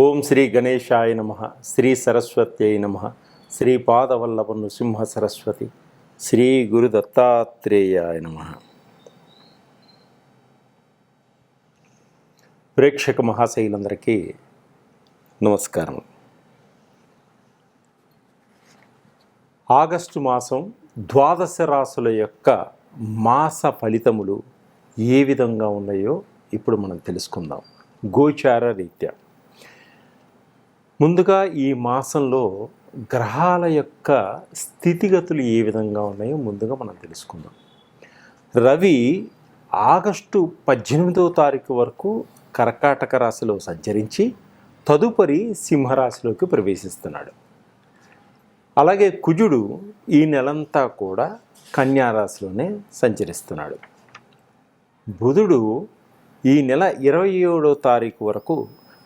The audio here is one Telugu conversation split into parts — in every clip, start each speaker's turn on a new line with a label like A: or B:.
A: ఓం శ్రీ గణేశాయ నమ. శ్రీ సరస్వత్యై నమ. శ్రీపాదవల్లభ నృసింహ సరస్వతి. శ్రీ గురు దత్తాత్రేయాయ నమ. ప్రేక్షక మహాశైలందరికీ నమస్కారం. ఆగస్టు మాసం ద్వాదశ రాశుల యొక్క మాస ఫలితములు ఏ విధంగా ఉన్నాయో ఇప్పుడు మనం తెలుసుకుందాం గోచార రీత్యా. ముందుగా ఈ మాసంలో గ్రహాల యొక్క స్థితిగతులు ఏ విధంగా ఉన్నాయో ముందుగా మనం తెలుసుకుందాం. రవి ఆగస్టు 18వ తారీఖు వరకు కర్కాటక రాశిలో సంచరించి తదుపరి సింహరాశిలోకి ప్రవేశిస్తున్నాడు. అలాగే కుజుడు ఈ నెలంతా కూడా కన్యా రాశిలోనే సంచరిస్తున్నాడు. బుధుడు ఈ నెల 27వ తారీఖు వరకు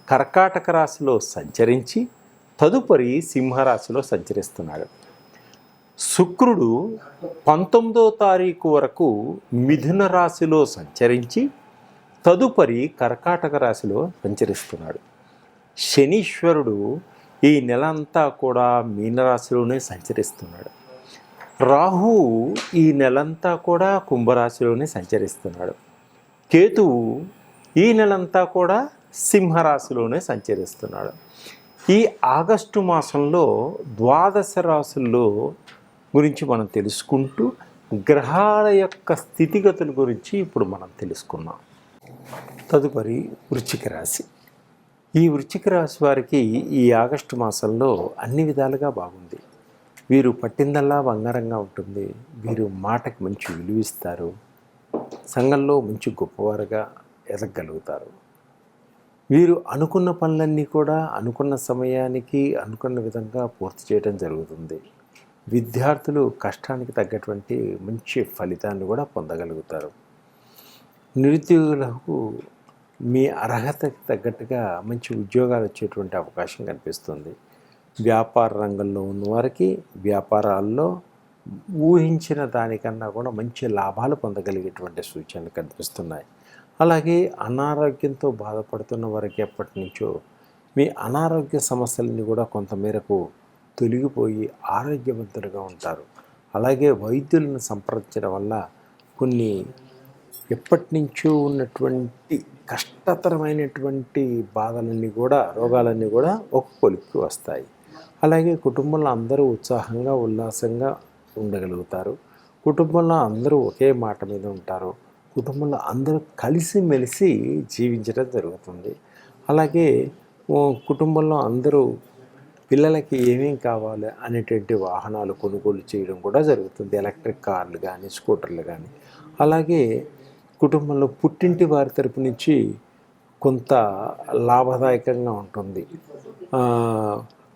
A: కర్కాటక రాశిలో సంచరించి తదుపరి సింహరాశిలో సంచరిస్తున్నాడు. శుక్రుడు 19వ తారీఖు వరకు మిథున రాశిలో సంచరించి తదుపరి కర్కాటక రాశిలో సంచరిస్తున్నాడు. శనీశ్వరుడు ఈ నెలంతా కూడా మీనరాశిలోనే సంచరిస్తున్నాడు. రాహువు ఈ నెలంతా కూడా కుంభరాశిలోనే సంచరిస్తున్నాడు. కేతువు ఈ నెలంతా కూడా సింహరాశిలోనే సంచరిస్తున్నాడు. ఈ ఆగస్టు మాసంలో ద్వాదశ రాశుల్లో గురించి మనం తెలుసుకుంటూ గ్రహాల యొక్క స్థితిగతుల గురించి ఇప్పుడు మనం తెలుసుకున్నాం. తదుపరి వృశ్చిక రాశి. ఈ వృశ్చిక రాశి వారికి ఈ ఆగస్టు మాసంలో అన్ని విధాలుగా బాగుంది. వీరు పట్టిందల్లా బంగారంగా ఉంటుంది. వీరు మాటకి మంచి విలువిస్తారు. సంఘంలో మంచి గొప్పవారుగా ఎదగలుగుతారు. వీరు అనుకున్న పనులన్నీ కూడా అనుకున్న సమయానికి అనుకున్న విధంగా పూర్తి చేయడం జరుగుతుంది. విద్యార్థులు కష్టానికి తగ్గటువంటి మంచి ఫలితాన్ని కూడా పొందగలుగుతారు. నిరుద్యోగులకు మీ అర్హతకి తగ్గట్టుగా మంచి ఉద్యోగాలు వచ్చేటువంటి అవకాశం కనిపిస్తుంది. వ్యాపార రంగంలో ఉన్నవారికి వ్యాపారాల్లో ఊహించిన దానికన్నా కూడా మంచి లాభాలు పొందగలిగేటువంటి సూచనలు కనిపిస్తున్నాయి. అలాగే అనారోగ్యంతో బాధపడుతున్న వారికి ఎప్పటి నుంచో మీ అనారోగ్య సమస్యలని కూడా కొంతమేరకు తొలగిపోయి ఆరోగ్యవంతులుగా ఉంటారు. అలాగే వైద్యులను సంప్రదించడం వల్ల కొన్ని ఎప్పటి నుంచో ఉన్నటువంటి కష్టతరమైనటువంటి బాధలన్నీ కూడా రోగాలన్నీ కూడా ఒక కొలిక్కి వస్తాయి. అలాగే కుటుంబంలో అందరూ ఉత్సాహంగా ఉల్లాసంగా ఉండగలుగుతారు. కుటుంబంలో అందరూ ఒకే మాట మీద ఉంటారు. కుటుంబంలో అందరూ కలిసిమెలిసి జీవించడం జరుగుతుంది. అలాగే కుటుంబంలో అందరూ పిల్లలకి ఏమేం కావాలి అనేటువంటి వాహనాలు కొనుగోలు చేయడం కూడా జరుగుతుంది. ఎలక్ట్రిక్ కార్లు కానీ స్కూటర్లు కానీ. అలాగే కుటుంబంలో పుట్టింటి వారి తరపు నుంచి కొంత లాభదాయకంగా ఉంటుంది.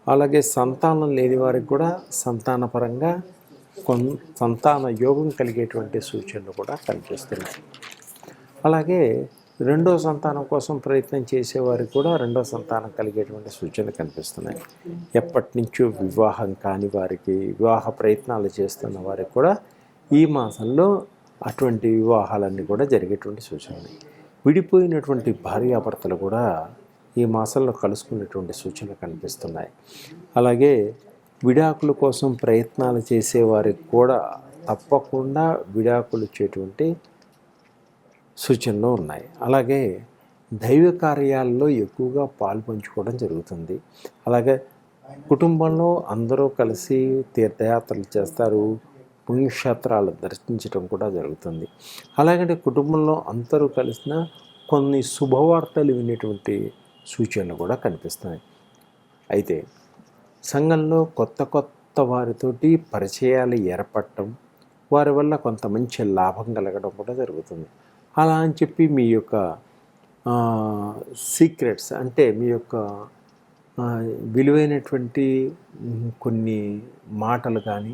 A: అలాగే సంతానం లేని వారికి కూడా సంతానపరంగా సంతాన యోగం కలిగేటువంటి సూచనలు కూడా కనిపిస్తున్నాయి. అలాగే రెండో సంతానం కోసం ప్రయత్నం చేసేవారికి కూడా రెండో సంతానం కలిగేటువంటి సూచనలు కనిపిస్తున్నాయి. ఎప్పటి నుంచో వివాహం కాని వారికి, వివాహ ప్రయత్నాలు చేస్తున్న వారికి కూడా ఈ మాసంలో అటువంటి వివాహాలన్నీ కూడా జరిగేటువంటి సూచనలు. విడిపోయినటువంటి భార్యాభర్తలు కూడా ఈ మాసంలో కలుసుకునేటువంటి సూచనలు కనిపిస్తున్నాయి. అలాగే విడాకుల కోసం ప్రయత్నాలు చేసేవారికి కూడా తప్పకుండా విడాకులు ఇచ్చేటువంటి సూచనలు ఉన్నాయి. అలాగే దైవ కార్యాల్లో ఎక్కువగా పాలు పంచుకోవడం జరుగుతుంది. అలాగే కుటుంబంలో అందరూ కలిసి తీర్థయాత్రలు చేస్తారు. పుణ్యక్షేత్రాలు దర్శించడం కూడా జరుగుతుంది. అలాగే కుటుంబంలో అందరూ కలిసిన కొన్ని శుభవార్తలు వినేటువంటి సూచనలు కూడా కనిపిస్తున్నాయి. అయితే సంఘంలో కొత్త వారితోటి పరిచయాలు ఏర్పడటం, వారి వల్ల కొంత మంచి లాభం కలగడం కూడా జరుగుతుంది. అలా అని చెప్పి మీ యొక్క సీక్రెట్స్ అంటే మీ యొక్క విలువైనటువంటి కొన్ని మాటలు కానీ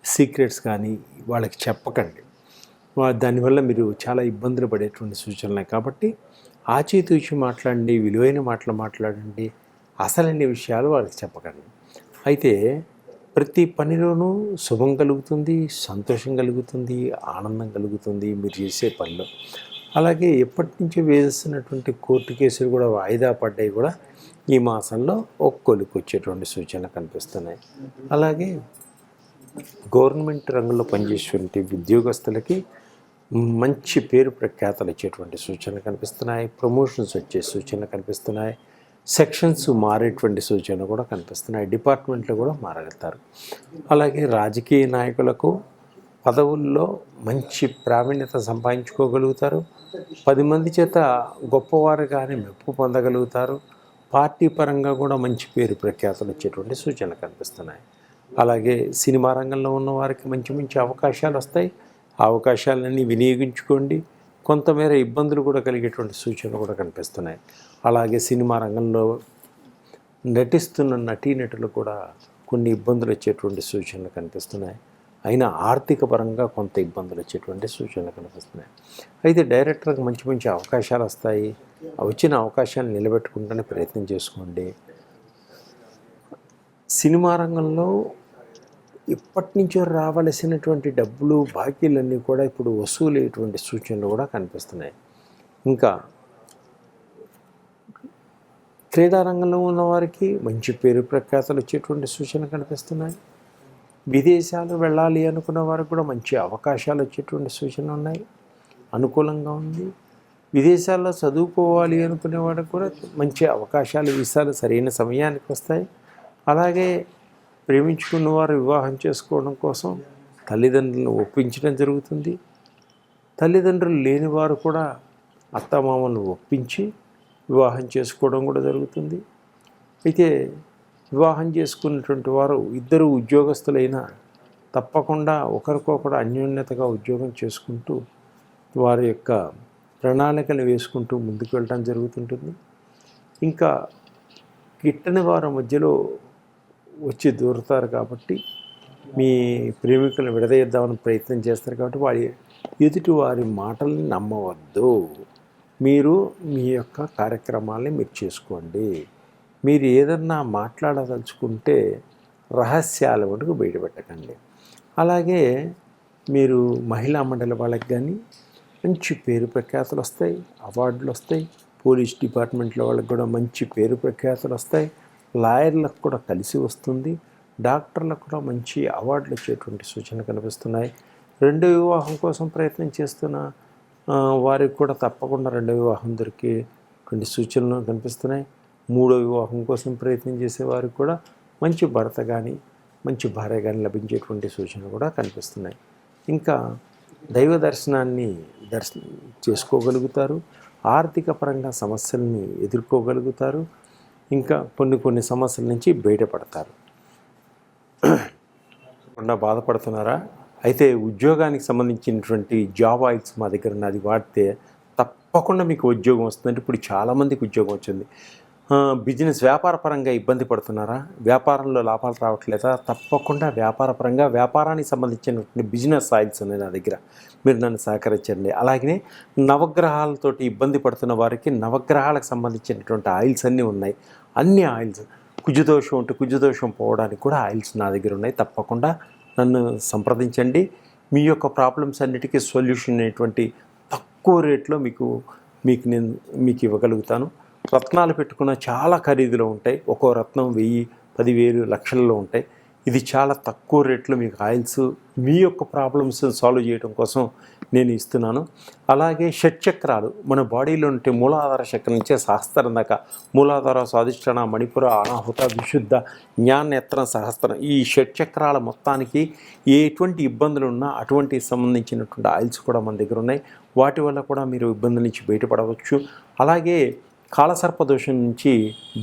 A: సీక్రెట్స్ కానీ వాళ్ళకి చెప్పకండి. దానివల్ల మీరు చాలా ఇబ్బందులు పడేటువంటి సూచనలు. కాబట్టి ఆచితూచి మాట్లాడండి, విలువైన మాటలు మాట్లాడండి. అసలైన విషయాలు వాళ్ళకి చెప్పకండి. అయితే ప్రతి పనిలోనూ శుభం కలుగుతుంది, సంతోషం కలుగుతుంది, ఆనందం కలుగుతుంది మీరు చేసే పనిలో. అలాగే ఎప్పటి నుంచో వేస్తున్నటువంటి కోర్టు కేసులు కూడా వాయిదా పడ్డాయి కూడా ఈ మాసంలో ఒక కొలికి వచ్చేటువంటి సూచనలు కనిపిస్తున్నాయి. అలాగే గవర్నమెంట్ రంగంలో పనిచేసేటువంటి ఉద్యోగస్తులకి మంచి పేరు ప్రఖ్యాతలు వచ్చేటువంటి సూచనలు కనిపిస్తున్నాయి. ప్రమోషన్స్ వచ్చే సూచనలు కనిపిస్తున్నాయి. సెక్షన్స్ మారేటువంటి సూచనలు కూడా కనిపిస్తున్నాయి. డిపార్ట్మెంట్లు కూడా మారగలుగుతారు. అలాగే రాజకీయ నాయకులకు పదవుల్లో మంచి ప్రావీణ్యత సంపాదించుకోగలుగుతారు. 10 మంది చేత గొప్పవారుగానే మెప్పు పొందగలుగుతారు. పార్టీ పరంగా కూడా మంచి పేరు ప్రఖ్యాతలు వచ్చేటువంటి సూచనలు కనిపిస్తున్నాయి. అలాగే సినిమా రంగంలో ఉన్న వారికి మంచి మంచి అవకాశాలు వస్తాయి. ఆ అవకాశాలన్నీ వినియోగించుకోండి. కొంతమేర ఇబ్బందులు కూడా కలిగేటువంటి సూచనలు కూడా కనిపిస్తున్నాయి. అలాగే సినిమా రంగంలో నటిస్తున్న నటీనటులు కూడా కొన్ని ఇబ్బందులు వచ్చేటువంటి సూచనలు కనిపిస్తున్నాయి. అయినా ఆర్థిక పరంగా కొంత ఇబ్బందులు వచ్చేటువంటి సూచనలు కనిపిస్తున్నాయి. అయితే డైరెక్టర్కి మంచి మంచి అవకాశాలు వస్తాయి. వచ్చిన అవకాశాలు నిలబెట్టుకుంటూనే ప్రయత్నం చేసుకోండి. సినిమా రంగంలో ఇప్పటి నుంచో రావలసినటువంటి డబ్బులు బాకీలన్నీ కూడా ఇప్పుడు వసూలయ్యేటువంటి సూచనలు కూడా కనిపిస్తున్నాయి. ఇంకా క్రీడారంగంలో ఉన్నవారికి మంచి పేరు ప్రఖ్యాతలు వచ్చేటువంటి సూచనలు కనిపిస్తున్నాయి. విదేశాలు వెళ్ళాలి అనుకున్న వారికి కూడా మంచి అవకాశాలు వచ్చేటువంటి సూచనలు ఉన్నాయి. అనుకూలంగా ఉంది. విదేశాల్లో చదువుకోవాలి అనుకునే వారికి కూడా మంచి అవకాశాలు, వీసాలు సరైన సమయానికి వస్తాయి. అలాగే ప్రేమించుకున్న వారు వివాహం చేసుకోవడం కోసం తల్లిదండ్రులను ఒప్పించడం జరుగుతుంది. తల్లిదండ్రులు లేని వారు కూడా అత్తమామలను ఒప్పించి వివాహం చేసుకోవడం కూడా జరుగుతుంది. అయితే వివాహం చేసుకున్నటువంటి వారు ఇద్దరు ఉద్యోగస్తులైనా తప్పకుండా ఒకరికొకరు అన్యోన్యతగా ఉద్యోగం చేసుకుంటూ వారి యొక్క ప్రణాళికలు వేసుకుంటూ ముందుకు వెళ్ళడం జరుగుతుంటుంది. ఇంకా గిట్టని వారి మధ్యలో వచ్చి దూరుతారు కాబట్టి మీ ప్రేమికులను విడదీద్దామని ప్రయత్నం చేస్తారు కాబట్టి ఎదుటి వారి మాటల్ని నమ్మవద్దు. మీరు మీ యొక్క కార్యక్రమాలని మీరు చేసుకోండి. మీరు ఏదన్నా మాట్లాడదలుచుకుంటే రహస్యాల వరకు బయటపెట్టకండి. అలాగే మీరు మహిళా మండలి వాళ్ళకి కానీ మంచి పేరు ప్రఖ్యాతులు వస్తాయి, అవార్డులు వస్తాయి. పోలీస్ డిపార్ట్మెంట్లో వాళ్ళకి కూడా మంచి పేరు ప్రఖ్యాతులు వస్తాయి. లాయర్లకు కూడా కలిసి వస్తుంది. డాక్టర్లకు కూడా మంచి అవార్డులు వచ్చేటువంటి సూచనలు కనిపిస్తున్నాయి. రెండో వివాహం కోసం ప్రయత్నం చేస్తున్న వారికి కూడా తప్పకుండా రెండో వివాహం దొరికేటువంటి సూచనలు కనిపిస్తున్నాయి. మూడో వివాహం కోసం ప్రయత్నం చేసే వారికి కూడా మంచి భర్త కానీ మంచి భార్య కానీ లభించేటువంటి సూచనలు కూడా కనిపిస్తున్నాయి. ఇంకా దైవ దర్శనాన్ని చేసుకోగలుగుతారు. ఆర్థిక పరంగా సమస్యల్ని ఎదుర్కోగలుగుతారు. ఇంకా కొన్ని సమస్యల నుంచి బయటపడతారు. బాధపడుతున్నారా? అయితే ఉద్యోగానికి సంబంధించినటువంటి జాబ్ ఆయిల్స్ మా దగ్గర ఉన్నది వాడితే తప్పకుండా మీకు ఉద్యోగం వస్తుందంటే ఇప్పుడు చాలామందికి ఉద్యోగం వచ్చింది. బిజినెస్ వ్యాపార పరంగా ఇబ్బంది పడుతున్నారా? వ్యాపారంలో లాభాలు రావట్లేదా? తప్పకుండా వ్యాపార పరంగా వ్యాపారానికి సంబంధించినటువంటి బిజినెస్ ఆయిల్స్ ఉన్నాయి నా దగ్గర. మీరు నన్ను సహకరించండి. అలాగే నవగ్రహాలతోటి ఇబ్బంది పడుతున్న వారికి నవగ్రహాలకు సంబంధించినటువంటి ఆయిల్స్ అన్నీ ఉన్నాయి. అన్ని ఆయిల్స్ కుజదోషం ఉంటే కుజదోషం పోవడానికి కూడా ఆయిల్స్ నా దగ్గర ఉన్నాయి. తప్పకుండా నన్ను సంప్రదించండి. మీ యొక్క ప్రాబ్లమ్స్ అన్నిటికీ సొల్యూషన్ అనేటువంటి తక్కువ రేట్లో మీకు ఇవ్వగలుగుతాను. రత్నాలు పెట్టుకున్న చాలా ఖరీదులో ఉంటాయి. ఒక్కో రత్నం 1000, 10,000, లక్షల్లో ఉంటాయి. ఇది చాలా తక్కువ రేట్లో మీకు ఆయిల్స్ మీ యొక్క ప్రాబ్లమ్స్ సాల్వ్ చేయడం కోసం నేను ఇస్తున్నాను. అలాగే షట్చక్రాలు మన బాడీలో ఉంటే మూలాధార చక్రం నుంచే సహస్రం దాకా మూలాధార, స్వాదిష్టాన, మణిపుర, అనాహుత, విశుద్ధ, జ్ఞానేత్రం, సహస్రం ఈ షట్చక్రాల మొత్తానికి ఎటువంటి ఇబ్బందులు ఉన్నా అటువంటి సంబంధించినటువంటి ఆయిల్స్ కూడా మన దగ్గర ఉన్నాయి. వాటి వల్ల కూడా మీరు ఇబ్బందుల నుంచి బయటపడవచ్చు. అలాగే కాలసర్పదోషం నుంచి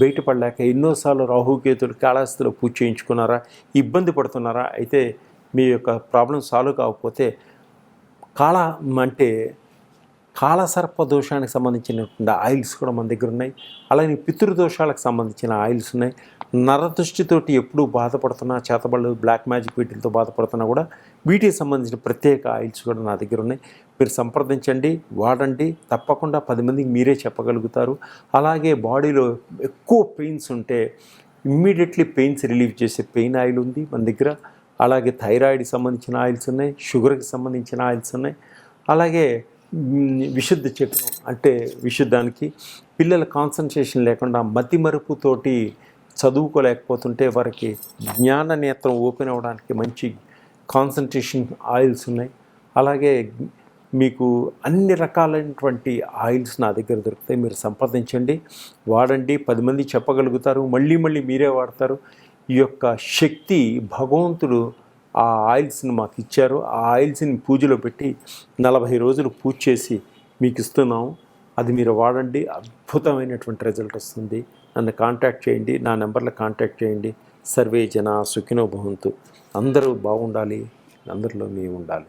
A: బయటపడలేక ఎన్నోసార్లు రాహుకేతులు కాళహస్తిలో పూజ చేయించుకున్నారా? ఇబ్బంది పడుతున్నారా? అయితే మీ యొక్క ప్రాబ్లం సాల్వ్ కాకపోతే కాలసర్పదోషానికి సంబంధించినటువంటి ఆయిల్స్ కూడా మన దగ్గర ఉన్నాయి. అలాగే పితృదోషాలకు సంబంధించిన ఆయిల్స్ ఉన్నాయి. నరదృష్టితోటి ఎప్పుడూ బాధపడుతున్నా, చేతబళ్ళు, బ్లాక్ మ్యాజిక్ వీటితో బాధపడుతున్నా కూడా వీటికి సంబంధించిన ప్రత్యేక ఆయిల్స్ కూడా నా దగ్గర ఉన్నాయి. మీరు సంప్రదించండి, వాడండి. తప్పకుండా 10 మందికి మీరే చెప్పగలుగుతారు. అలాగే బాడీలో ఎక్కువ పెయిన్స్ ఉంటే ఇమ్మీడియట్లీ పెయిన్స్ రిలీవ్ చేసే పెయిన్ ఆయిల్ ఉంది మన దగ్గర. అలాగే థైరాయిడ్కి సంబంధించిన ఆయిల్స్ ఉన్నాయి, షుగర్కి సంబంధించిన ఆయిల్స్ ఉన్నాయి. అలాగే విశుద్ధ చక్రం అంటే విశుద్ధానికి పిల్లల కాన్సన్ట్రేషన్ లేకుండా మతిమరుపుతోటి చదువుకోలేకపోతుంటే వారికి జ్ఞాన నేత్రం ఓపెన్ అవ్వడానికి మంచి కాన్సన్ట్రేషన్ ఆయిల్స్ ఉన్నాయి. అలాగే మీకు అన్ని రకాలైనటువంటి ఆయిల్స్ నా దగ్గర దొరుకుతాయి. మీరు సంప్రదించండి, వాడండి. 10 మంది చెప్పగలుగుతారు, మళ్ళీ మళ్ళీ మీరే వాడతారు. ఈ యొక్క శక్తి భగవంతుడు ఆ ఆయిల్స్ని మాకు ఇచ్చారు. ఆ ఆయిల్స్ని పూజలో పెట్టి 40 రోజులు పూజ చేసి మీకు ఇస్తున్నాము. అది మీరు వాడండి, అద్భుతమైనటువంటి రిజల్ట్ వస్తుంది. నన్ను కాంటాక్ట్ చేయండి, నా నెంబర్లో కాంటాక్ట్ చేయండి. సర్వే జన సుఖినో భవంతు. అందరూ బాగుండాలి, అందరిలో మేము ఉండాలి.